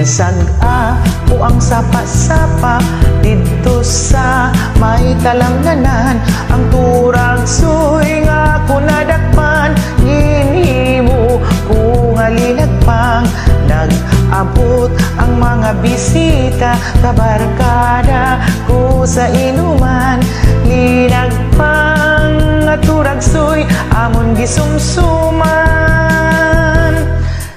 Ginsag-a ko ang sapa-sapa dito sa may talangganan. Ang turag suy nga ko nadakpan, ginhimo ko nga linagpang. Nag-abot ang mga bisita, kabarkada ko sa inuman. Linagpang nga turag suy amon gisumsuman.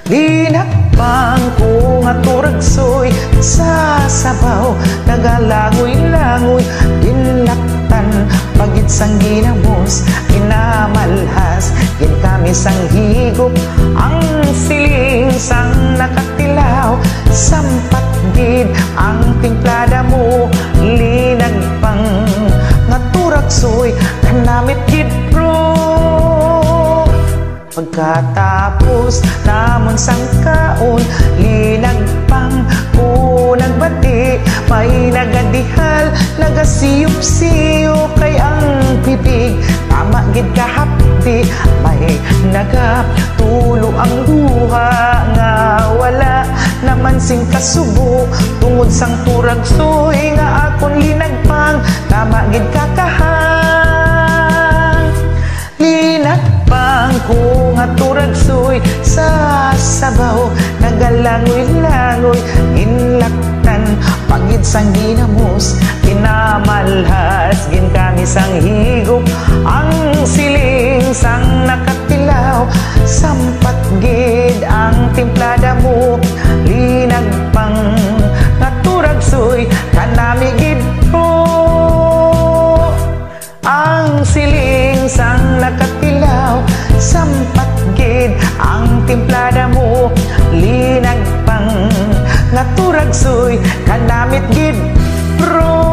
Linagpang ko nga turag suy sa sabaw, nagalangoy-langoy, ginlaktan pagit sang ginamos, ginamalhas, gin kami sang higop, ang siling sang nakatilaw, sampat gid ang timplada mo. Linagpang nga turag suy kanamit gid bro. Pagkatapos namon sang kaon, linagpang ko nagbati, may nagadihal, nagasiyop-siyop kay ang bibig. Tama gid kahapdi, may nagatulo ang duha nga wala naman sing kasubo. Tungod sang turag suy nga akon linagpang, tama gid kakahang. Linagpang ko nga turag suy sa sabaw, nagalangoy-langoy, ginlaktan pagid sang ginamos, ginamalhas, gin kami sang higop, ang siling sang nakatilaw, sampat gid ang timplada mo. Linagpang nga turag suy kanami gid bro. Ang siling sang nakatilaw, sampat gid ang timplada mo. Linagpang nga turag suy kanamit gid bro.